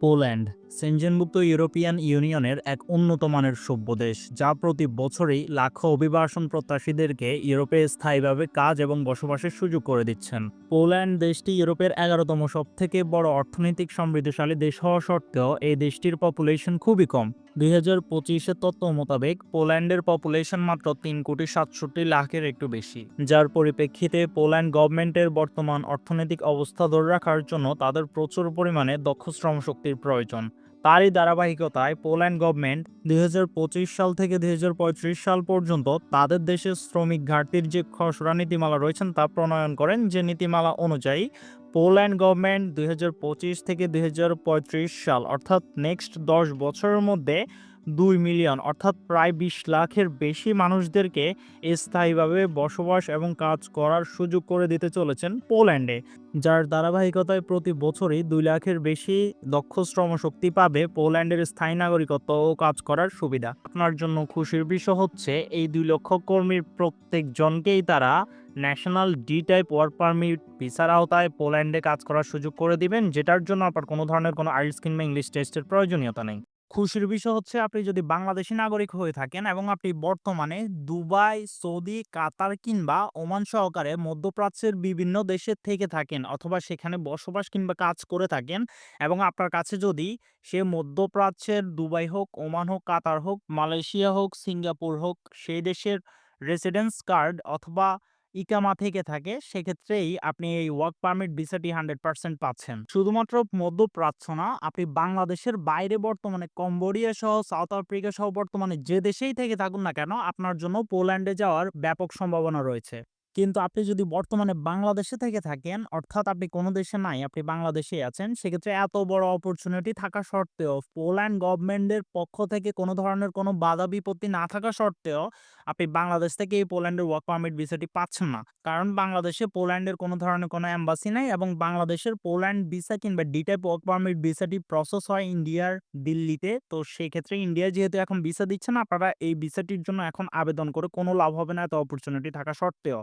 Poland সেনজেনভুক্ত European ইউনিয়নের এক উন্নত মানের সভ্য দেশ, যা প্রতি বছরই লাখো অভিবাসন প্রত্যাশীদেরকে ইউরোপে স্থায়ীভাবে কাজ এবং বসবাসের সুযোগ করে দিচ্ছেন। পোল্যান্ড দেশটি ইউরোপের 11তম সবথেকে বড় অর্থনৈতিক সমৃদ্ধশালী দেশ হওয়া সত্ত্বেও এই দেশটির পপুলেশন খুবই কম। 2025-এর তথ্য মোতাবেক পোল্যান্ডের পপুলেশন মাত্র 3,67,00,000-এর একটু বেশি, যার পরিপ্রেক্ষিতে পোল্যান্ড গভর্নমেন্টের বর্তমান অর্থনৈতিক অবস্থা ধরে রাখার জন্য তাদের প্রচুর পরিমাণে দক্ষ শ্রমশক্তির প্রয়োজন। তারই ধারাবাহিকতায় পোল্যান্ড গভর্নমেন্ট 2025 সাল থেকে 2035 সাল পর্যন্ত তাদের দেশে শ্রমিক ঘাটতির যে খসড়া নীতিমালা রয়েছেন তা প্রণয়ন করেন, যে নীতিমালা অনুযায়ী পোল্যান্ড গভর্নমেন্ট 2025 থেকে 2035 সাল অর্থাৎ নেক্সট 10 বছরের মধ্যে 2 মিলিয়ন অর্থাৎ প্রায় 20 লাখের বেশি মানুষদেরকে স্থায়ীভাবে বসবাস এবং কাজ করার সুযোগ করে দিতে চলেছেন পোল্যান্ডে, যার ধারাবাহিকতায় প্রতি বছরই 2 লাখের বেশি দক্ষ শ্রমশক্তি পাবে পোল্যান্ডের স্থায়ী নাগরিকত্ব ও কাজ করার সুবিধা। আপনার জন্য খুশির বিষয় হচ্ছে এই 2 লক্ষ কর্মীর প্রত্যেকজনকেই তারা national D type work permit ভিসার আওতায় পোল্যান্ডে কাজ করার সুযোগ করে দিবেন, যেটার জন্য আপনার কোনো ধরনের কোনো আইএলটিএস কিংবা ইংলিশ টেস্টের প্রয়োজনীয়তা নেই। খুশির বিষয় হচ্ছে আপনি যদি বাংলাদেশী নাগরিক হয়ে থাকেন এবং আপনি বর্তমানে দুবাই, সৌদি, কাতার কিংবা ওমান সহকারে মধ্যপ্রাচ্যের বিভিন্ন দেশে থেকে থাকেন অথবা সেখানে বসবাস কিংবা কাজ করে থাকেন, এবং আপনার কাছে যদি সে মধ্যপ্রাচ্যের দুবাই হোক, ওমান হোক, কাতার হোক, মালয়েশিয়া হোক, সিঙ্গাপুর হোক, সেই দেশের রেসিডেন্স কার্ড অথবা ইকামা থেকে থাকে, সেক্ষেত্রেই আপনি এই ওয়ার্ক পারমিট ভিসাটি 100% পাচ্ছেন। শুধুমাত্র মধ্যপ্রাচ্য না, আপনি বাংলাদেশের বাইরে বর্তমানে কম্বোডিয়া সহ, সাউথ আফ্রিকা সহ বর্তমানে যে দেশেই থেকে থাকুন না কেন, আপনার জন্য পোল্যান্ডে যাওয়ার ব্যাপক সম্ভাবনা রয়েছে। কিন্তু আপনি যদি বর্তমানে বাংলাদেশে থেকে থাকেন, অর্থাৎ আপনি কোনো দেশে নাই, আপনি বাংলাদেশেই আছেন, সেক্ষেত্রে এত বড় অপরচুনিটি থাকা সত্ত্বেও, পোল্যান্ড গভর্নমেন্টের পক্ষ থেকে কোনো ধরনের কোনো বাধা বিপত্তি না থাকা সত্ত্বেও আপনি বাংলাদেশ থেকে এই পোল্যান্ডের ওয়ার্ক পারমিট ভিসাটি পাচ্ছেন না। কারণ বাংলাদেশে পোল্যান্ডের কোনো ধরনের কোনো এম্বাসি নাই, এবং বাংলাদেশের পোল্যান্ড ভিসা কিংবা ডি টাইপ ওয়ার্ক পারমিট ভিসাটি প্রসেস হয় ইন্ডিয়ার দিল্লিতে। তো সেক্ষেত্রে ইন্ডিয়া যেহেতু এখন ভিসা দিচ্ছে না, আপনারা এই ভিসাটির জন্য এখন আবেদন করে কোনো লাভ হবে না এত অপরচুনিটি থাকা সত্ত্বেও।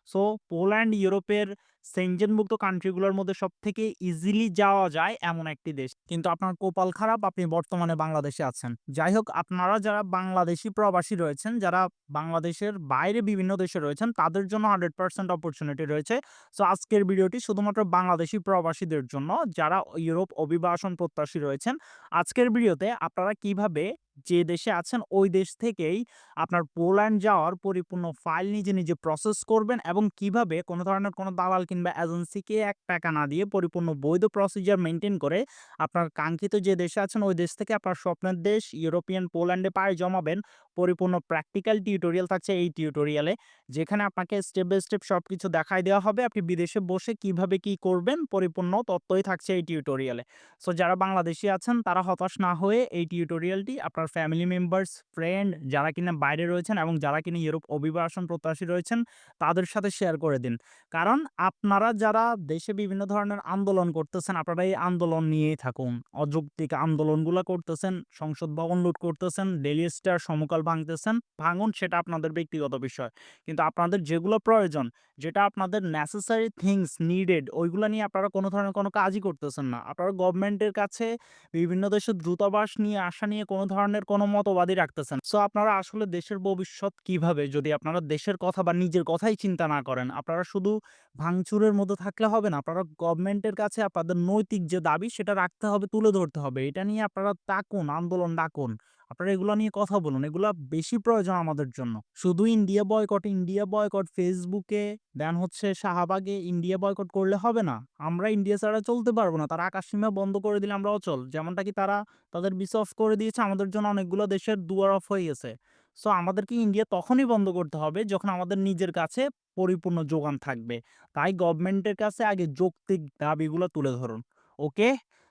সো পোল্যান্ড ইউরোপের সেনজেনভুক্ত কান্ট্রিগুলোর মধ্যে সবথেকে ইজিলি যাওয়া যায় এমন একটি দেশ। কিন্তু আপনার কপাল খারাপ, আপনি বর্তমানে বাংলাদেশে আছেন। যাই হোক, আপনারা যারা বাংলাদেশি প্রবাসী রয়েছেন, যারা বাংলাদেশের বাইরে বিভিন্ন দেশে রয়েছেন, তাদের জন্য 100% অপরচুনিটি রয়েছে। সো আজকের ভিডিওটি শুধুমাত্র বাংলাদেশি প্রবাসীদের জন্য, যারা ইউরোপ অভিবাসন প্রত্যাশী রয়েছেন। আজকের ভিডিওতে আপনারা কিভাবে যে দেশে আছেন ওই দেশ থেকেই আপনার পোল্যান্ড যাওয়ার পরিপূর্ণ ফাইল নিজে নিজে প্রসেস করবেন, এবং কিভাবে কোনো ধরনের কোনো দালাল কিংবা এজেন্সিকে 1 টাকা না দিয়ে পরিপূর্ণ বৈধ প্রসিজার মেনটেন করে আপনার কাঙ্ক্ষিত যে দেশে আছেন ওই দেশ থেকে আপনার স্বপ্নের দেশ ইউরোপিয়ান পোল্যান্ডে পাড়ি জমাবেন। পরিপূর্ণ প্র্যাকটিক্যাল টিউটোরিয়াল থাকছে এই টিউটোরিয়ালে, যেখানে আপনাকে স্টেপ বাই স্টেপ সবকিছু দেখাই দেওয়া হবে। আপনি বিদেশে বসে কিভাবে কি করবেন পরিপূর্ণ তথ্যই থাকছে এই টিউটোরিয়ালে। সো যারা বাংলাদেশি আছেন তারা হতাশ না হয়ে এই টিউটোরিয়ালটি আপনার ফ্যামিলি মেম্বার্স, ফ্রেন্ড যারা কিনা বাইরে রয়েছেন এবং যারা কিনা ইউরোপ অভিবাসন প্রত্যাশী রয়েছেন তাদের সাথে শেয়ার করে দিন। কারণ আপনারা যারা দেশে বিভিন্ন ধরনের আন্দোলন করতেছেন, আপনারা এই আন্দোলন নিয়েই থাকুন। অযৌক্তিক আন্দোলনগুলো করতেছেন, সংসদ ভবন লুট করতেছেন, ডেইলি স্টার সমকাল ভাঙতেছেন, ভাঙুন, সেটা আপনাদের ব্যক্তিগত বিষয়। কিন্তু আপনাদের যেগুলো প্রয়োজন, যেটা আপনাদের নেসেসারি থিংস নিডেড, ওইগুলো নিয়ে আপনারা কোনো ধরনের কোনো কাজই করতেছেন না। আপনারা গভর্নমেন্টের কাছে বিভিন্ন দেশের দূতাবাস নিয়ে আসা নিয়ে কোনো ধরনের কোনো মতবাদই রাখতেছেন। সো আপনারা আসলে দেশের ভবিষ্যৎ কিভাবে, যদি আপনারা দেশের কথা বা নিজের কথাই চিন্তা না করেন, আপনারা শুধু ভাঙচুরের মধ্যে থাকলে হবে না। আপনারা গভর্নমেন্টের কাছে আপনাদের নৈতিক যে দাবি সেটা রাখতে হবে, তুলে ধরতে হবে। এটা নিয়ে আপনারা তাকুন, আন্দোলন ডাকুন। আপনারা এগুলা নিয়ে কথা বলুন। এগুলা বেশি প্রয়োজন আমাদের জন্য। শুধু ইন্ডিয়া বয়কট, ইন্ডিয়া বয়কট ফেসবুকে দেন হচ্ছে শাহবাগে ইন্ডিয়া বয়কট করলে হবে না। আমরা ইন্ডিয়া ছাড়া চলতে পারবো না। তারা আকাশসীমা বন্ধ করে দিলে আমরা অচল। যেমনটা কি তারা তাদের ভিসা অফ করে দিয়েছে, আমাদের জন্য অনেকগুলো দেশের দুয়ার অফ হয়ে গেছে। সো আমাদেরকে ইন্ডিয়া তখনই বন্ধ করতে হবে যখন আমাদের নিজের কাছে পরিপূর্ণ যোগান থাকবে। তাই গভর্নমেন্টের কাছে আগে যৌক্তিক দাবিগুলো তুলে ধরুন। ওকে?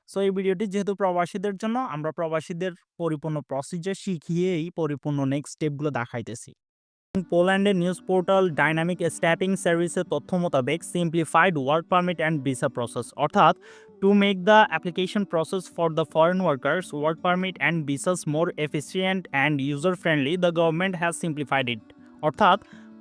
সো এই ভিডিওটি যেহেতু প্রবাসীদের জন্য, আমরা প্রবাসীদের পরিপূর্ণ প্রসিজার শিখিয়েই পরিপূর্ণ নেক্সট স্টেপগুলো দেখাইতেছি। পোল্যান্ডের নিউজ পোর্টাল ডাইনামিক স্ট্যাম্পিং সার্ভিসের তথ্য মোতাবেক simplified work permit and visa process, অর্থাৎ to make the application process for the foreign workers work permit and visas more efficient and user friendly, the government has simplified it. অর্থাৎ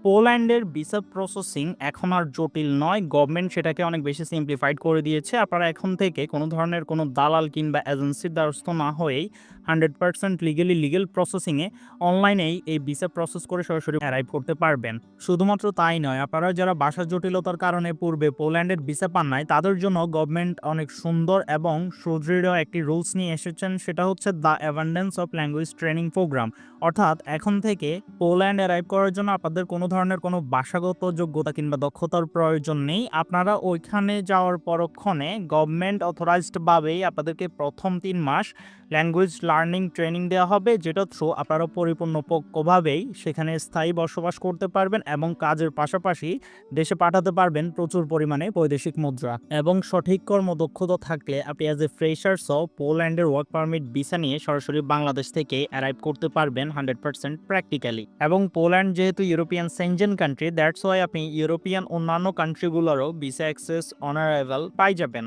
পোল্যান্ডের visa processing এখন আর জটিল নয়, government সেটাকে অনেক বেশি simplified করে দিয়েছে। আপনারা এখন থেকে কোনো ধরনের কোনো দালাল কিংবা এজেন্সির দ্বারস্থ না হয়েই 100% লিগেল প্রসেসিংয়ে অনলাইনেই এই ভিসা প্রসেস করে সরাসরি অ্যারাইভ করতে পারবেন। শুধুমাত্র তাই নয়, আপনারা যারা ভাষা জটিলতার কারণে পূর্বে পোল্যান্ডের ভিসা পান নাই, তাদের জন্য গভর্নমেন্ট অনেক সুন্দর এবং সুদৃঢ় একটি রুলস নিয়ে এসেছেন, সেটা হচ্ছে the abundance of language training program. অর্থাৎ এখন থেকে পোল্যান্ড অ্যারাইভ করার জন্য আপনাদের কোনো ধরনের কোনো ভাষাগত যোগ্যতা কিংবা দক্ষতার প্রয়োজন নেই। আপনারা ওইখানে যাওয়ার পরক্ষণে গভর্নমেন্ট অথরাইজডভাবেই আপনাদেরকে প্রথম 3 মাস ল্যাঙ্গুয়েজ লার্নিং ট্রেনিং দেওয়া হবে, যেটা থ্রু আপনারা পরিপূর্ণভাবেই সেখানে স্থায়ী বসবাস করতে পারবেন এবং কাজের পাশাপাশি দেশে পাঠাতে পারবেন প্রচুর পরিমাণে বৈদেশিক মুদ্রা। এবং সঠিক কর্মদক্ষতা থাকলে আপনি অ্যাজ এ ফ্রেশার্সও পোল্যান্ডের ওয়ার্ক পারমিট ভিসা নিয়ে সরাসরি বাংলাদেশ থেকে অ্যারাইভ করতে পারবেন 100% প্র্যাকটিক্যালি। এবং পোল্যান্ড যেহেতু European Shenzhen country, that's why আপনি ইউরোপিয়ান অন্যান্য কান্ট্রিগুলোরও ভিসা অ্যাক্সেস অন অ্যারাইভাল পাই যাবেন।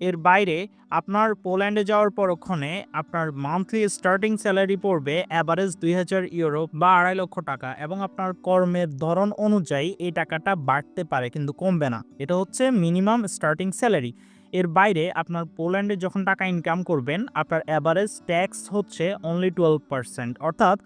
এর বাইরে আপনার পোল্যান্ডে যাওয়ার পরক্ষণে আপনার মান্থলি স্টার্টিং স্যালারি পড়বে অ্যাভারেজ 2000 ইউরো বা 2.5 লক্ষ টাকা, এবং আপনার কর্মের ধরন অনুযায়ী এই টাকাটা বাড়তে পারে কিন্তু কমবে না। এটা হচ্ছে মিনিমাম স্টার্টিং স্যালারি। এর বাইরে আপনার পোল্যান্ডে যখন টাকা ইনকাম করবেন, আপনার অ্যাভারেজ ট্যাক্স হচ্ছে অনলি 12%। অর্থাৎ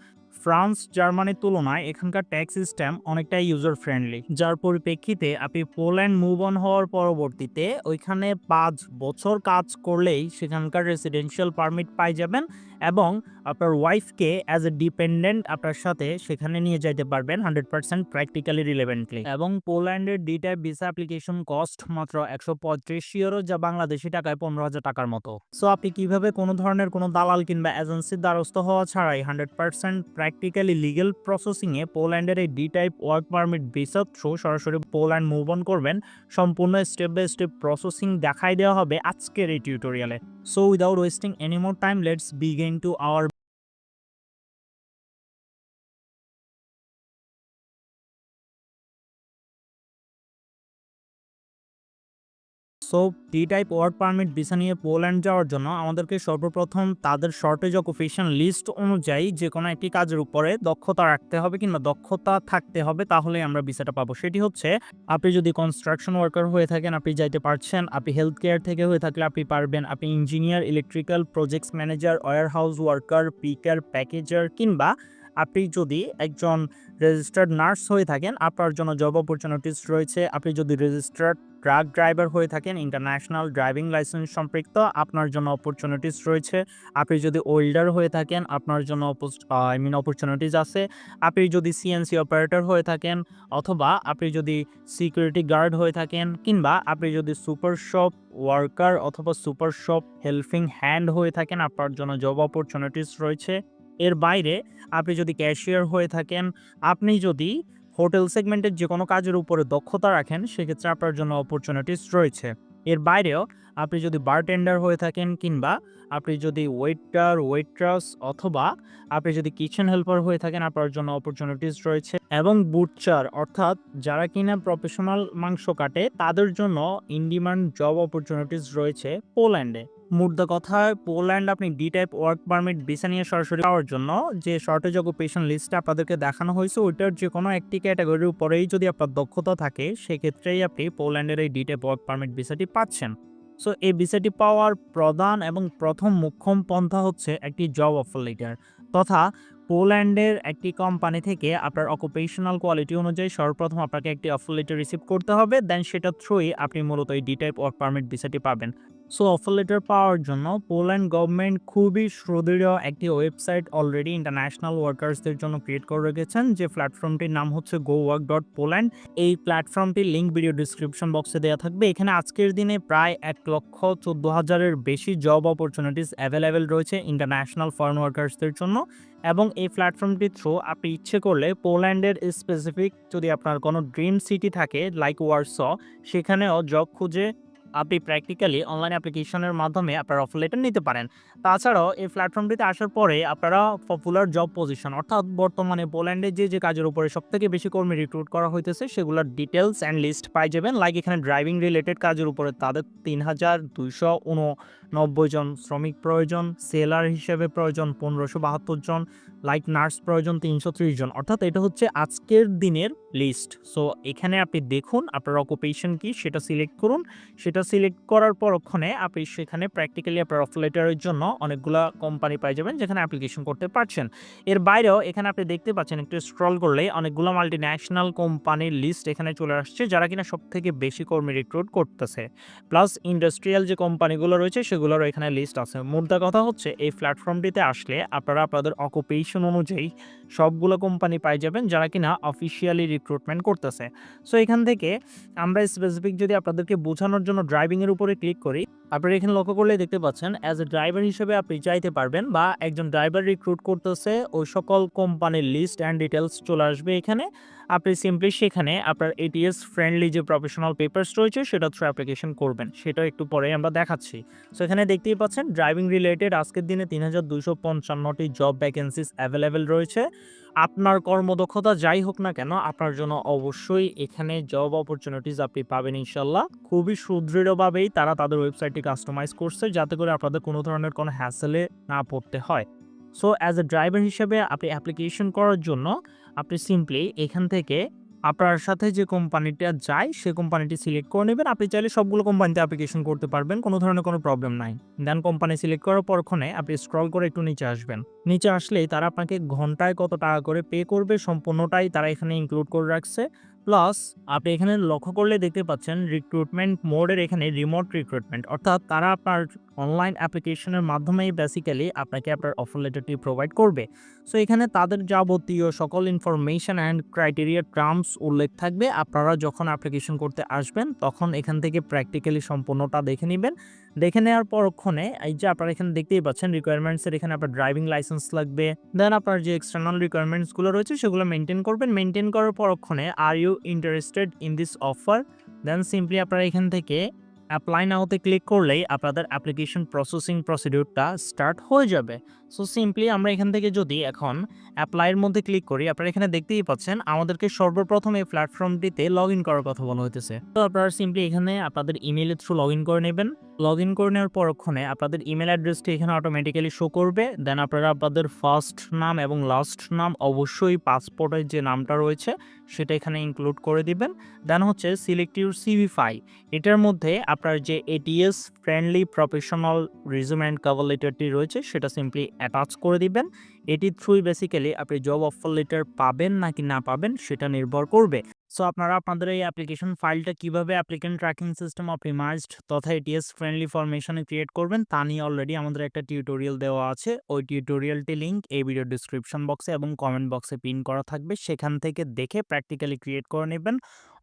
ফ্রান্স, জার্মানির তুলনায় এখানকার ট্যাক্স সিস্টেম অনেকটাই ইউজার ফ্রেন্ডলি, যার পরিপ্রেক্ষিতে আপনি পোল্যান্ড মুভ অন হওয়ার পরবর্তীতে ওইখানে 5 বছর কাজ করলেই সেখানকার রেসিডেন্সিয়াল পারমিট পাই যাবেন এবং আপনার ওয়াইফকে অ্যাজ এ ডিপেন্ডেন্ট আপনার সাথে সেখানে নিয়ে যাইতে পারবেন 100% প্র্যাকটিক্যালি রিলেভেন্টলি। এবং পোল্যান্ডের D type visa application cost মাত্র 135 ইউরো, যা বাংলাদেশি টাকায় 15,000 টাকার মতো। সো আপনি কিভাবে কোনো ধরনের কোনো দালাল কিংবা এজেন্সির দ্বারস্থ হওয়া ছাড়াই 100% প্র্যাকটিক্যালি লিগেল প্রসেসিংয়ে পোল্যান্ডের এই D type work permit visa through সরাসরি পোল্যান্ড মুভ অন করবেন, সম্পূর্ণ স্টেপ বাই স্টেপ প্রসেসিং দেখাই দেওয়া হবে আজকের এই টিউটোরিয়ালে। So without wasting any more time, let's begin to our so D type work permit visa নিয়ে পোল্যান্ড যাওয়ার জন্য আমাদেরকে সর্বপ্রথম তাদের শর্টেজ অকুপেশন লিস্ট অনুযায়ী যে কোনো একটি কাজের উপরে দক্ষতা রাখতে হবে কিংবা দক্ষতা থাকতে হবে, তাহলে আমরা ভিসাটা পাবো। সেটি হচ্ছে, আপনি যদি কনস্ট্রাকশন ওয়ার্কার হয়ে থাকেন আপনি যাইতে পারছেন, আপনি হেলথ কেয়ার থেকে হয়ে থাকলে আপনি পারবেন, আপনি engineer, electrical, projects manager, warehouse worker, picker, packager, কিংবা আপনি যদি একজন রেজিস্টার্ড নার্স হয়ে থাকেন আপনার জন্য জব অপরচুনিটিস রয়েছে। আপনি যদি রেজিস্টার্ড ট্রাক ড্রাইভার হয়ে থাকেন, ইন্টারন্যাশনাল ড্রাইভিং লাইসেন্স সম্পৃক্ত, আপনার জন্য অপরচুনিটিস রয়েছে। আপনি যদি ওয়েল্ডার হয়ে থাকেন আপনার জন্য অপরচুনিটিস আছে। আপনি যদি সিএনসি অপারেটর হয়ে থাকেন, অথবা আপনি যদি সিকিউরিটি গার্ড হয়ে থাকেন, কিংবা আপনি যদি সুপার শপ ওয়ার্কার অথবা সুপার শপ হেল্পিং হ্যান্ড হয়ে থাকেন, আপনার জন্য জব অপরচুনিটিস রয়েছে। এর বাইরে আপনি যদি ক্যাশিয়ার হয়ে থাকেন, আপনি যদি হোটেল সেগমেন্টের যে কোনো কাজের উপরে দক্ষতা রাখেন, সেক্ষেত্রে আপনার জন্য অপরচুনিটিস রয়েছে। এর বাইরেও আপনি যদি বারটেন্ডার হয়ে থাকেন, কিংবা আপনি যদি ওয়েটার, ওয়েট্রাস, অথবা আপনি যদি কিচেন হেল্পার হয়ে থাকেন, আপনার জন্য অপরচুনিটিস রয়েছে। এবং বুটচার, অর্থাৎ যারা কিনা প্রফেশনাল মাংস কাটে, তাদের জন্য ইন ডিমান্ড জব অপরচুনিটিস রয়েছে পোল্যান্ডে। মোদ্দা কথায় পোল্যান্ড আপনি D type work permit visa নিয়ে সরাসরি পাওয়ার জন্য যে শর্টেজ অকুপেশন লিস্টটা আপনাদেরকে দেখানো হয়েছে, ওইটার যে কোনো একটি ক্যাটাগরির উপরেই যদি আপনার দক্ষতা থাকে, সেক্ষেত্রেই আপনি পোল্যান্ডের এই ডি টাইপ ওয়ার্ক পারমিট ভিসাটি পাচ্ছেন। সো এই ভিসাটি পাওয়ার প্রধান এবং প্রথম মুখ্যম পন্থা হচ্ছে একটি জব অফার লেটার, তথা পোল্যান্ডের একটি কোম্পানি থেকে আপনার অকুপেশনাল কোয়ালিটি অনুযায়ী সর্বপ্রথম আপনাকে একটি অফার লেটার রিসিভ করতে হবে, দেন সেটা থ্রুই আপনি মূলত এই ডি টাইপ ওয়ার্ক পারমিট ভিসাটি পাবেন। সো অফার লেটার পাওয়ার জন্য পোল্যান্ড গভর্নমেন্ট খুবই সুদৃঢ় একটি ওয়েবসাইট অলরেডি ইন্টারন্যাশনাল ওয়ার্কার্সদের জন্য ক্রিয়েট করে রেখেছেন, যে প্ল্যাটফর্মটির নাম হচ্ছে gowork.poland। এই প্ল্যাটফর্মটির লিঙ্ক ভিডিও ডিসক্রিপশন বক্সে দেওয়া থাকবে। এখানে আজকের দিনে প্রায় 1,14,000-এর বেশি জব অপরচুনিটিস অ্যাভেলেবেল রয়েছে ইন্টারন্যাশনাল ফরেন ওয়ার্কার্সদের জন্য। এবং এই প্ল্যাটফর্মটির থ্রু আপনি ইচ্ছে করলে পোল্যান্ডের স্পেসিফিক যদি আপনার কোনো ড্রিম সিটি থাকে লাইক ওয়ারস, সেখানেও জব খুঁজে আপনি প্র্যাকটিক্যালি অনলাইন অ্যাপ্লিকেশনের মাধ্যমে আপনার অফার লেটার নিতে পারেন। তাছাড়াও এই প্ল্যাটফর্মটিতে আসার পরে আপনারা পপুলার জব পজিশন, অর্থাৎ বর্তমানে পোল্যান্ডে যে কাজের উপরে সবথেকে বেশি কর্মী রিক্রুট করা হইতেছে সেগুলোর ডিটেলস অ্যান্ড লিস্ট পাই যাবেন। লাইক এখানে ড্রাইভিং রিলেটেড কাজের উপরে তাদের 3,200 90 জন শ্রমিক প্রয়োজন, সেলার হিসেবে প্রয়োজন 1572 জন, লাইক নার্স প্রয়োজন 330 জন। অর্থাৎ এটা হচ্ছে আজকের দিনের লিস্ট। সো এখানে আপনি দেখুন আপনার অকুপেশন কি সেটা সিলেক্ট করুন। সেটা সিলেক্ট করার পরক্ষণে আপনি সেখানে প্র্যাকটিক্যালি আপনার অফার লেটারের জন্য অনেকগুলা কোম্পানি পাই যাবেন যেখানে অ্যাপ্লিকেশন করতে পারছেন। এর বাইরেও এখানে আপনি দেখতে পাচ্ছেন একটু স্ক্রল করলে অনেকগুলো মাল্টিন্যাশনাল কোম্পানির লিস্ট এখানে চলে আসছে যারা কিনা সবথেকে বেশি কর্মী রিক্রুট করতেছে। প্লাস ইন্ডাস্ট্রিয়াল যে কোম্পানিগুলো রয়েছে সেগুলোরও এখানে লিস্ট আছে। মুদ্রা কথা হচ্ছে এই প্ল্যাটফর্মটিতে আসলে আপনারা আপনাদের অকুপেশন অনুযায়ী সবগুলো কোম্পানি পাই যাবেন যারা কিনা অফিসিয়ালি রিক্রুটমেন্ট করতেছে। সো এখান থেকে আমরা স্পেসিফিক যদি আপনাদেরকে বোঝানোর জন্য ড্রাইভিংয়ের উপরে ক্লিক করি, আপনারা এখানে লক্ষ্য করলে দেখতে পাচ্ছেন অ্যাজ এ ড্রাইভার হিসেবে আপনি চাইতে পারবেন বা একজন ড্রাইভার রিক্রুট করতেছে ওই সকল কোম্পানির লিস্ট অ্যান্ড ডিটেলস চলে আসবে এখানে। আপনি সিম্পলি সেখানে আপনার এটিএস ফ্রেন্ডলি যে প্রফেশনাল পেপারস রয়েছে সেটা থ্রু অ্যাপ্লিকেশন করবেন, সেটা একটু পরে আমরা দেখাচ্ছি। সো এখানে দেখতেই পাচ্ছেন ড্রাইভিং রিলেটেড আজকের দিনে 3255টি জব ভ্যাকেন্সিস অ্যাভেলেবেল রয়েছে। আপনার কর্মদক্ষতা যাই হোক না কেন আপনার জন্য অবশ্যই এখানে জব অপরচুনিটিস আপনি পাবেন ইনশাল্লাহ। খুবই সুদৃঢ়ভাবেই তারা তাদের ওয়েবসাইটটি কাস্টমাইজ করছে যাতে করে আপনাদের কোনো ধরনের কোনো হ্যাসেলে না পড়তে হয়। সো অ্যাজ এ ড্রাইভার হিসেবে আপনি অ্যাপ্লিকেশন করার জন্য আপনি সিম্পলি এখান থেকে আপনার সাথে যে কোম্পানিটা যায় সে কোম্পানিটি সিলেক্ট করে নেবেন। আপনি চাইলে সবগুলো কোম্পানিতে অ্যাপ্লিকেশন করতে পারবেন, কোনো ধরনের কোনো প্রবলেম নাই। দেন কোম্পানি সিলেক্ট করার পরক্ষণে আপনি স্ক্রল করে একটু নিচে আসবেন। নিচে আসলেই তারা আপনাকে ঘন্টায় কত টাকা করে পে করবে সম্পূর্ণটাই তারা এখানে ইনক্লুড করে রাখছে। প্লাস আপনি এখানে লক্ষ্য করলে দেখতে পাচ্ছেন রিক্রুটমেন্ট মোডের এখানে রিমোট রিক্রুটমেন্ট, অর্থাৎ তারা আপনার অনলাইন অ্যাপ্লিকেশনের মাধ্যমেই বেসিক্যালি আপনাকে আপনার অফার লেটারটি প্রোভাইড করবে। সো এখানে তাদের যাবতীয় সকল ইনফরমেশন অ্যান্ড ক্রাইটেরিয়া টার্মস উল্লেখ থাকবে। আপনারা যখন অ্যাপ্লিকেশন করতে আসবেন তখন এখান থেকে প্র্যাকটিক্যালি সম্পূর্ণটা দেখে নেবেন। দেখে নেওয়ার পরক্ষণে এই যে আপনারা এখানে দেখতেই পাচ্ছেন রিকোয়ারমেন্টসের এখানে আপনার ড্রাইভিং লাইসেন্স লাগবে। দেন আপনার যে এক্সটার্নাল রিকোয়ারমেন্টসগুলো রয়েছে সেগুলো মেনটেন করবেন। মেনটেন করার পরক্ষণে are you interested in this offer, then simply আপনারা এখান থেকে অ্যাপ্লাই নাওতে ক্লিক করলেই আপনাদের অ্যাপ্লিকেশন প্রসেসিং প্রসিডিউরটা স্টার্ট হয়ে যাবে। সো সিম্পলি আমরা এখান থেকে যদি এখন অ্যাপ্লাইয়ের মধ্যে ক্লিক করি, আপনারা এখানে দেখতেই পাচ্ছেন আমাদেরকে সর্বপ্রথম এই প্ল্যাটফর্মটিতে লগ ইন করার কথা বলা হইতেছে। তো আপনারা সিম্পলি এখানে আপনাদের ইমেইলের থ্রু লগ ইন করে নেবেন। লগ ইন করে নেওয়ার পরক্ষণে আপনাদের ইমেল অ্যাড্রেসটি এখানে অটোমেটিক্যালি শো করবে। দেন আপনারা আপনাদের ফার্স্ট নাম এবং লাস্ট নাম অবশ্যই পাসপোর্টের যে নামটা রয়েছে সেটা এখানে ইনক্লুড করে দিবেন। দেন হচ্ছে সিলেক্ট ইউর সিভি ফাইল, এটার মধ্যে আপনার যে ATS friendly professional resume and cover লেটারটি রয়েছে সেটা সিম্পলি অ্যাটাচ করে দিবেন। এটির থ্রুই বেসিক্যালি আপনি জব অফার লেটার পাবেন নাকি না পাবেন সেটা নির্ভর করবে। সো আপনারা আপনাদের এই অ্যাপ্লিকেশন ফাইলটা কিভাবে অ্যাপ্লিকেন্ট ট্র্যাকিং সিস্টেম অপটিমাইজড তথা এটিএস ফ্রেন্ডলি ফরমেশনে ক্রিয়েট করবেন তা নিয়ে অলরেডি আমাদের একটা টিউটোরিয়াল দেওয়া আছে। ওই টিউটোরিয়ালটি লিঙ্ক এই ভিডিও ডিসক্রিপশন বক্সে এবং কমেন্ট বক্সে পিন করা থাকবে, সেখান থেকে দেখে প্র্যাকটিক্যালি ক্রিয়েট করে নেবেন।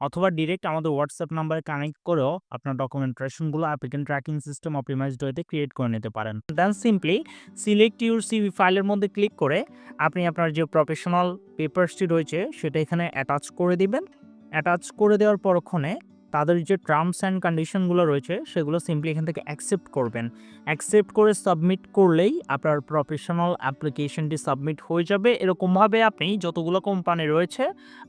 অথবা ডিরেক্ট আমাদের হোয়াটসঅ্যাপ নাম্বারে কানেক্ট করেও আপনার ডকুমেন্টেশনগুলো অ্যাপ্লিকেন্ট ট্র্যাকিং সিস্টেম অপটিমাইজড ওয়েতে ক্রিয়েট করে নিতে পারেন। Then simply select your CV ফাইলের মধ্যে ক্লিক করে আপনি আপনার যে প্রফেশনাল পেপারসটি রয়েছে সেটা এখানে অ্যাটাচ করে দিবেন। অ্যাটাচ করে দেওয়ার পরক্ষণে তাদের যে টার্মস অ্যান্ড কন্ডিশনগুলো রয়েছে সেগুলো সিম্পলি এখান থেকে অ্যাকসেপ্ট করবেন। অ্যাকসেপ্ট করে সাবমিট করলেই আপনার প্রফেশনাল অ্যাপ্লিকেশনটি সাবমিট হয়ে যাবে। এরকমভাবে আপনি যতগুলো কোম্পানি রয়েছে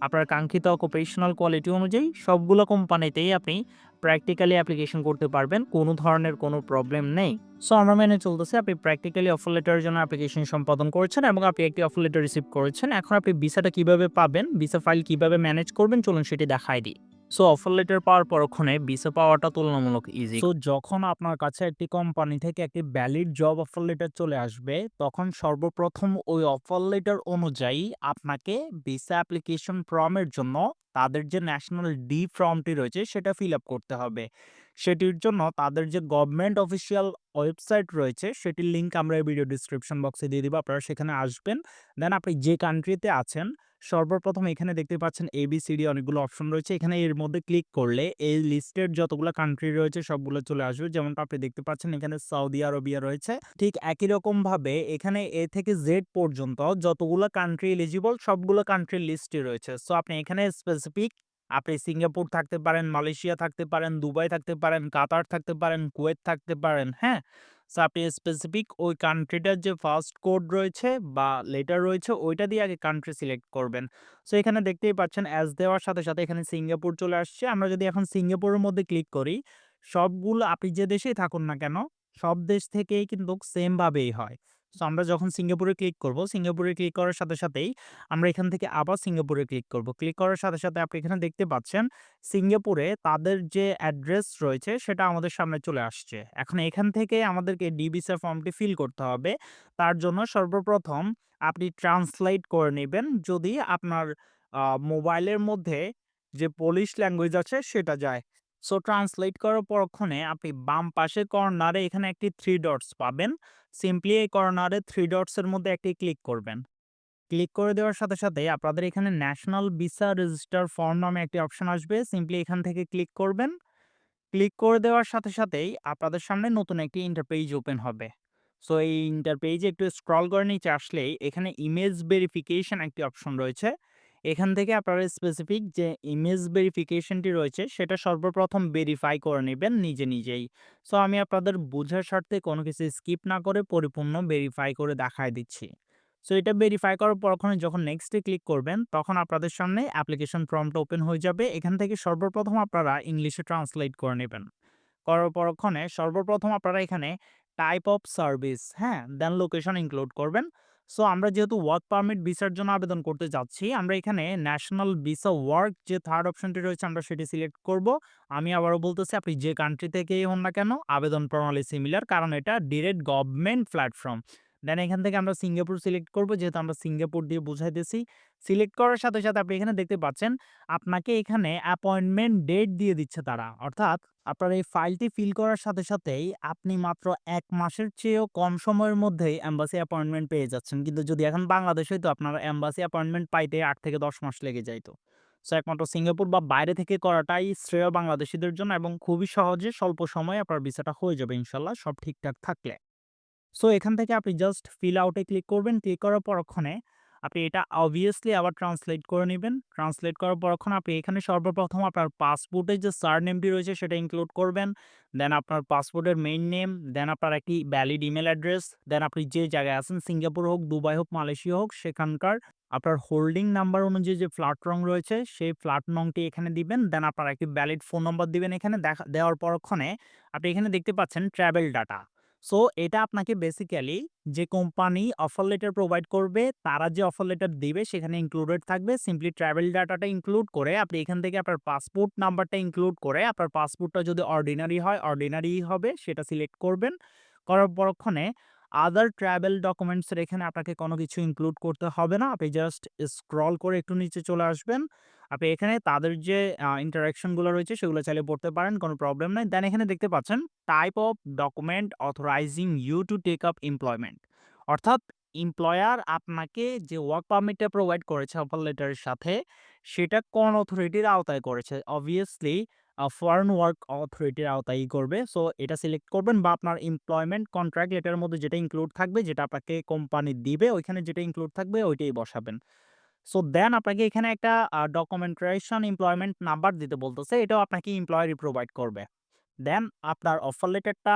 আপনার কাঙ্ক্ষিত অকুপেশনাল কোয়ালিটি অনুযায়ী সবগুলো কোম্পানিতেই আপনি প্র্যাকটিক্যালি অ্যাপ্লিকেশন করতে পারবেন, কোনো ধরনের কোনো প্রবলেম নেই। সো আমরা মেনে চলতেছে আপনি প্র্যাকটিক্যালি অফার লেটারের জন্য অ্যাপ্লিকেশন সম্পাদন করেছেন এবং আপনি একটি অফার লেটার রিসিভ করেছেন। এখন আপনি ভিসাটা কিভাবে পাবেন, ভিসা ফাইল কিভাবে ম্যানেজ করবেন চলুন সেটি দেখাই দিই। সো অফার লেটার পাওয়ার পরক্ষণে ভিসা পাওয়াটা তুলনামূলক ইজি। সো যখন আপনার কাছে একটি কোম্পানি থেকে একটি ভ্যালিড জব অফার লেটার চলে আসবে তখন সর্বপ্রথম ওই অফার লেটার অনুযায়ী আপনাকে ভিসা অ্যাপ্লিকেশন ফর্মের জন্য তাদের যে ন্যাশনাল ডি ফর্মটি রয়েছে সেটা ফিল আপ করতে হবে। সেটির জন্য তাদের যে গভর্নমেন্ট অফিসিয়াল ওয়েবসাইট রয়েছে সেটির লিঙ্ক আমরা এই ভিডিও ডিসক্রিপশন বক্সে দিয়ে দিব, আপনারা সেখানে আসবেন। দেন আপনি যে কান্ট্রিতে আছেন সর্বপ্রথম এখানে দেখতে পাচ্ছেন ABCD অনেকগুলো অপশন রয়েছে, এখানে এর মধ্যে ক্লিক করলে এই লিস্টের যতগুলো কান্ট্রি রয়েছে সবগুলো চলে আসবে। যেমনটা আপনি দেখতে পাচ্ছেন এখানে সৌদি আরবিয়া রয়েছে। ঠিক একই রকম ভাবে এখানে A থেকে Z পর্যন্ত যতগুলো কান্ট্রি এলিজিবল সবগুলো কান্ট্রির লিস্টই রয়েছে। সো আপনি এখানে স্পেসিফিক আপনি সিঙ্গাপুর থাকতে পারেন, মালয়েশিয়া থাকতে পারেন, দুবাই থাকতে পারেন, কাতার থাকতে পারেন, কুয়েত থাকতে পারেন, হ্যাঁ? সো আপনি স্পেসিফিক ওই কান্ট্রিটার যে ফার্স্ট কোড রয়েছে বা লেটার রয়েছে ওইটা দিয়ে আগে কান্ট্রি সিলেক্ট করবেন। সো এখানে দেখতেই পাচ্ছেন অ্যাজ দেওয়ার সাথে সাথে এখানে সিঙ্গাপুর চলে আসছে। আমরা যদি এখন সিঙ্গাপুরের মধ্যে ক্লিক করি, সবগুলো আপনি যে দেশেই থাকুন না কেন সব দেশ থেকেই কিন্তু সেম ভাবেই হয়। সো আমরা যখন সিঙ্গাপুরে ক্লিক করব, সিঙ্গাপুরে ক্লিক করার সাথে সাথেই আমরা এখান থেকে আবার সিঙ্গাপুরে ক্লিক করব। ক্লিক করার সাথে সাথে আপনি এখানে দেখতে পাচ্ছেন সিঙ্গাপুরে তাদের যে অ্যাড্রেস রয়েছে সেটা আমাদের সামনে চলে আসছে। এখন এখান থেকে আমাদেরকে ডি-ভিসা ফর্মটি ফিল করতে হবে। তার জন্য সর্বপ্রথম আপনি ট্রান্সলেট করে নিবেন যদি আপনার মোবাইলের মধ্যে যে পোলিশ ল্যাঙ্গুয়েজ আছে সেটা যায়। সো ট্রান্সলেট করার পরক্ষণে আপনি বাম পাশের কর্নারে এখানে একটি 3 ডটস পাবেন। সিম্পলি এই কর্নারে 3 ডটস এর মধ্যে একটি ক্লিক করবেন। ক্লিক করে দেওয়ার সাথে সাথে আপনাদের এখানে ন্যাশনাল ভিসা রেজিস্টার ফর্ম নামে একটি অপশন আসবে। সিম্পলি এখান থেকে ক্লিক করবেন। ক্লিক করে দেওয়ার সাথে সাথেই আপনাদের সামনে নতুন একটি ইন্টারপেজ ওপেন হবে। সো এই ইন্টারপেজে একটু স্ক্রল করে নিচে আসলেই এখানে ইমেজ ভেরিফিকেশন একটি অপশন রয়েছে। এখান থেকে আপনারা স্পেসিফিক যে ইমেজ ভেরিফিকেশনটি রয়েছে সেটা সর্বপ্রথম ভেরিফাই করে নিবেন নিজে নিজেই। সো আমি আপনাদের বোঝার স্বার্থে কোনো কিছু স্কিপ না করে পরিপূর্ণ ভেরিফাই করে দেখায় দিচ্ছি। সো এটা ভেরিফাই করার পরক্ষণে যখন নেক্সট এ ক্লিক করবেন তখন আপনাদের সামনে অ্যাপ্লিকেশন ফর্মটা ওপেন হয়ে যাবে। এখান থেকে সর্বপ্রথম আপনারা ইংলিশে ট্রান্সলেট করে নিবেন। করার পরক্ষণে সর্বপ্রথম আপনারা এখানে টাইপ অফ সার্ভিস, হ্যাঁ? দেন লোকেশন ইনক্লুড করবেন। সো আমরা যেহেতু ওয়ার্ক পারমিট ভিসার জন্য আবেদন করতে যাচ্ছি, আমরা এখানে ন্যাশনাল ভিসা ওয়ার্ক যে 3rd অপশনটি রয়েছে আমরা সেটি সিলেক্ট করব। আমি আবারও বলতেছি আপনি যে কান্ট্রি থেকেই হন না কেন আবেদন প্রণালী সিমিলার কারণ এটা ডিরেক্ট গভর্নমেন্ট প্ল্যাটফর্ম। দেন এখান থেকে আমরা সিঙ্গাপুর সিলেক্ট করব যেহেতু আমরা সিঙ্গাপুর দিয়ে বুঝাইতেছি। সিলেক্ট করার সাথে সাথে আপনি এখানে দেখতে পাচ্ছেন আপনাকে এখানে অ্যাপয়েন্টমেন্ট ডেট দিয়ে দিচ্ছে তারা। অর্থাৎ আপনার এই ফাইলটি ফিল করার সাথে সাথেই আপনি মাত্র ১ মাসের চেয়েও কম সময়ের মধ্যেই এম্বাসি অ্যাপয়েন্টমেন্ট পেয়ে যাচ্ছেন। কিন্তু যদি এখন বাংলাদেশ হইতো আপনার এম্বাসি অ্যাপয়েন্টমেন্ট পাইতে ৮ থেকে ১০ মাস লেগে যাইত। সো একমাত্র সিঙ্গাপুর বা বাইরে থেকে করাটাই শ্রেয় বাংলাদেশীদের জন্য এবং খুবই সহজে স্বল্প সময়ে আপনার ভিসাটা হয়ে যাবে ইনশাআল্লাহ সব ঠিকঠাক থাকলে। সো এখান থেকে আপনি জাস্ট ফিল আউট এ ক্লিক করবেন। ক্লিক করার পরক্ষণে আপনি এটা obviously আবার ট্রান্সলেট করে নিবেন। ট্রান্সলেট করার পরক্ষণে আপনি এখানে সর্বপ্রথম আপনার পাসপোর্টের যে সারনেমটি রয়েছে সেটা ইনক্লুড করবেন। দেন আপনার পাসপোর্টের মেইন নেম, দেন আপনার একটি ভ্যালিড ইমেইল অ্যাড্রেস, দেন আপনি যে জায়গায় আছেন সিঙ্গাপুর হোক, দুবাই হোক, মালয়েশিয়া হোক সেখানকার আপনার হোল্ডিং নাম্বার অনুযায়ী যে ফ্ল্যাট রং রয়েছে সেই ফ্ল্যাট নংটি এখানে দিবেন। দেন আপনার একটি ভ্যালিড ফোন নম্বর দিবেন এখানে দেওয়ার পরক্ষণে আপনি এখানে দেখতে পাচ্ছেন ট্রাভেল ডাটা। সো এটা আপনাকে বেসিক্যালি যে কোম্পানি অফার লেটার প্রোভাইড করবে, তারা যে অফার লেটার দিবে সেখানে ইনক্লুডেড থাকবে। সিম্পলি ট্রাভেল ডাটাটা ইনক্লুড করে আপনি এখান থেকে আপনার পাসপোর্ট নাম্বারটা ইনক্লুড করে আপনার পাসপোর্টটা যদি অর্ডিনারি হয়, অর্ডিনারিই হবে সেটা সিলেক্ট করবেন। করার পরক্ষণে আদার ট্রাভেল ডকুমেন্টস এর এখানে আপনাকে কোনো কিছু ইনক্লুড করতে হবে না। আপনি জাস্ট স্ক্রল করে একটু নিচে চলে আসবেন। আপনি এখানে তাদের যে ইন্টারেকশন গুলো রয়েছে সেগুলো চাইলে পড়তে পারেন, কোনো প্রবলেম নাই। দেন এখানে দেখতে পাচ্ছেন type of document authorizing you to take up employment. অর্থাৎ এমপ্লয়ার আপনাকে যে ওয়ার্ক পারমিটটা প্রোভাইড করেছে অফার লেটারের সাথে সেটা কোন অথরিটির আওতায় করেছে? অবভিয়াসলি ফরেন ওয়ার্ক অথরিটির আওতায়ই করবে। সো এটা সিলেক্ট করবেন বা আপনার এমপ্লয়মেন্ট কন্ট্রাক্ট লেটারের মধ্যে যেটা ইনক্লুড থাকবে, যেটা আপনাকে কোম্পানি দিবে ওইখানে যেটা ইনক্লুড থাকবে ওইটাই বসাবেন। সো দেন আপনাকে এখানে একটা ডকুমেন্টেশন এমপ্লয়মেন্ট নাম্বার দিতে বলতেছে। এটাও আপনাকে এমপ্লয়ারই প্রোভাইড করবে। দেন আপনার অফার লেটারটা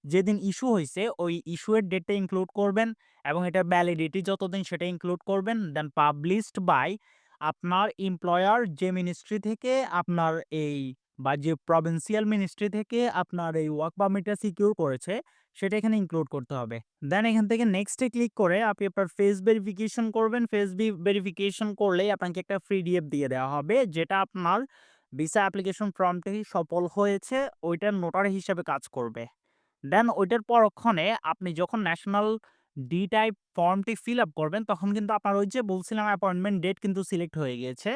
যেদিন ইস্যু হইছে ওই ইস্যু এর ডেটটা ইনক্লুড করবেন এবং এটার ভ্যালিডিটি যতদিন সেটা ইনক্লুড করবেন। দেন পাবলিশড বাই আপনার এমপ্লয়ার যে মিনিস্ট্রি থেকে আপনার এই বা যে প্রভিন্সিয়াল মিনিস্ট্রি থেকে আপনার এই ওয়ার্ক পারমিটটা সিকিউর করেছে সেটা এখানে ইনক্লুড করতে হবে। দেন এখান থেকে নেক্সট এ ক্লিক করে আপনি আপনার ফেস ভেরিফিকেশন করবেন। ফেস ভেরিফিকেশন করলেই আপনাকে একটা পিডিএফ দিয়ে দেওয়া হবে যেটা আপনার ভিসা অ্যাপ্লিকেশন ফর্মটি সফল হয়েছে ওইটার নোটারি হিসাবে কাজ করবে। দেন ওইটার পরক্ষণে আপনি যখন ন্যাশনাল ডি টাইপ ফর্মটি ফিল আপ করবেন তখন কিন্তু আপনার ওই যে বলছিলাম অ্যাপয়েন্টমেন্ট ডেট কিন্তু সিলেক্ট হয়ে গিয়েছে।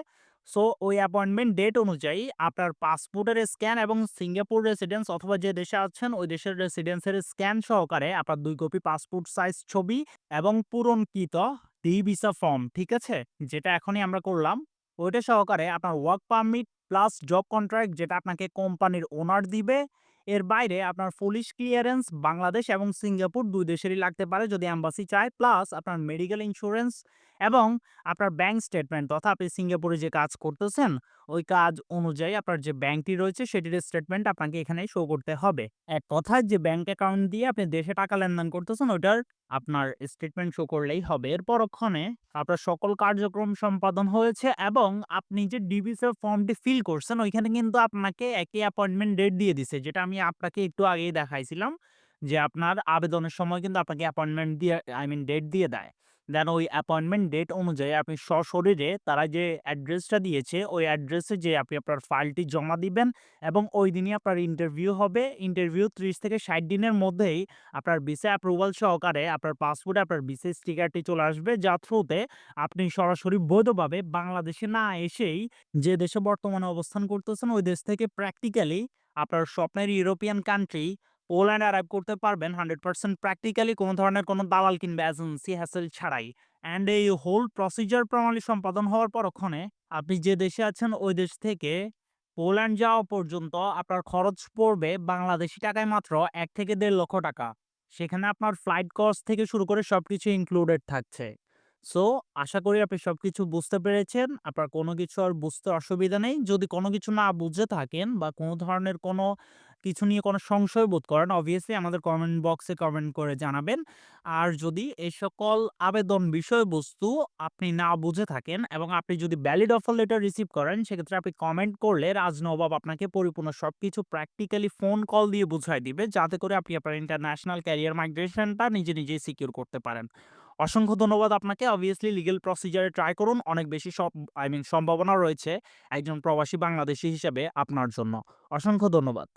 সো ওই অ্যাপয়েন্টমেন্ট ডেট অনুযায়ী আপনার পাসপোর্টের স্ক্যান এবং সিঙ্গাপুর রেসিডেন্স অথবা যে দেশে আছেন ওই দেশের রেসিডেন্সের স্ক্যান সহকারে আপনার ২ কপি পাসপোর্ট সাইজ ছবি এবং পূরণকৃত ডি ভিসা ফর্ম, ঠিক আছে? যেটা এখনই আমরা করলাম, ওইটা সহকারে আপনার work permit plus job contract যেটা আপনাকে কোম্পানির ওনার দিবে। এর বাইরে আপনার পুলিশ ক্লিয়ারেন্স বাংলাদেশ এবং সিঙ্গাপুর ২ দেশেরই লাগতে পারে যদি এম্বাসি চায়। প্লাস আপনার মেডিকেল ইন্স্যুরেন্স এবং আপনার ব্যাংক স্টেটমেন্ট তথা আপনি সিঙ্গাপুরে যে কাজ করতেছেন, ওই কাজ অনুযায়ী আপনার যে ব্যাংকটি রয়েছে সেটির স্টেটমেন্ট আপনাকে এখানে শো করতে হবে। এক কথায় যে ব্যাংক অ্যাকাউন্ট দিয়ে আপনি দেশে টাকা লেনদেন করতেছেন ওইটার আপনার স্টেটমেন্ট শো করলেই হবে। এর পরক্ষণে আপনার সকল কার্যক্রম সম্পাদন হয়েছে এবং আপনি যে ডিভিসা ফর্মটি ফিল করছেন ওইখানে কিন্তু আপনাকে একই অ্যাপয়েন্টমেন্ট ডেট দিয়ে দিছে যেটা আমি আপনাকে একটু আগেই দেখাইছিলাম। যে আপনার আবেদনের সময় কিন্তু আপনাকে অ্যাপয়েন্টমেন্ট দিয়ে ডেট দিয়ে দেয়। দেন ওই অ্যাপয়েন্টমেন্ট ডেট অনুযায়ী আপনি সশরীরে তারা যে অ্যাড্রেসটা দিয়েছে ওই অ্যাড্রেসে যেয়ে আপনি আপনার ফাইলটি জমা দিবেন এবং ওই দিনই আপনার ইন্টারভিউ হবে। ইন্টারভিউ ৩০ থেকে ৬০ দিনের মধ্যেই আপনার ভিসা অ্যাপ্রুভাল সহকারে আপনার পাসপোর্টে আপনার ভিসা স্টিকারটি চলে আসবে, যার থ্রুতে আপনি সরাসরি বৈধভাবে বাংলাদেশে না এসেই যে দেশে বর্তমানে অবস্থান করতেছেন ওই দেশ থেকে প্র্যাকটিক্যালি আপনার স্বপ্নের ইউরোপিয়ান কান্ট্রি পোল্যান্ড অ্যারাইভ করতে পারবেন 100% প্র্যাকটিক্যালি, কোনো ধরনের কোনো দালাল কিংবা এজেন্সি হ্যাসেল ছাড়াই। অ্যান্ড এই হোল প্রসিজার প্রণালী সম্পাদন হওয়ার পরক্ষণে আপনি যে দেশে আছেন ওই দেশ থেকে পোল্যান্ড যাওয়া পর্যন্ত আপনার খরচ পড়বে বাংলাদেশী টাকায় মাত্র ১ থেকে ১.৫ লক্ষ টাকা। সেখানে আপনার ফ্লাইট কস্ট থেকে শুরু করে সবকিছু ইনক্লুডেড থাকছে। সো আশা করি আপনি সবকিছু বুঝতে পেরেছেন। আপনার কোনো কিছু আর বুঝতে অসুবিধা নেই। যদি কোনো কিছু না বুঝে থাকেন বা কোনো ধরনের কোনো কিছু নিয়ে কোনো সংশয় বোধ করেন, অবভিয়াসলি আমাদের কমেন্ট বক্সে কমেন্ট করে জানাবেন। আর যদি এই সকল আবেদন বিষয়বস্তু আপনি না বুঝে থাকেন এবং আপনি যদি ভ্যালিড অফার লেটার রিসিভ করেন, সেক্ষেত্রে আপনি কমেন্ট করলে রাজনবাব আপনাকে পরিপূর্ণ সবকিছু প্র্যাকটিক্যালি ফোন কল দিয়ে বুঝায় দিবে, যাতে করে আপনি আপনার ইন্টারন্যাশনাল ক্যারিয়ার মাইগ্রেশনটা নিজেই সিকিউর করতে পারেন। অসংখ্য ধন্যবাদ আপনাকে। অবভিয়াসলি লিগ্যাল প্রসিজারে ট্রাই করুন। অনেক বেশি সম্ভাবনা রয়েছে একজন প্রবাসী বাংলাদেশী হিসেবে আপনার জন্য। অসংখ্য ধন্যবাদ।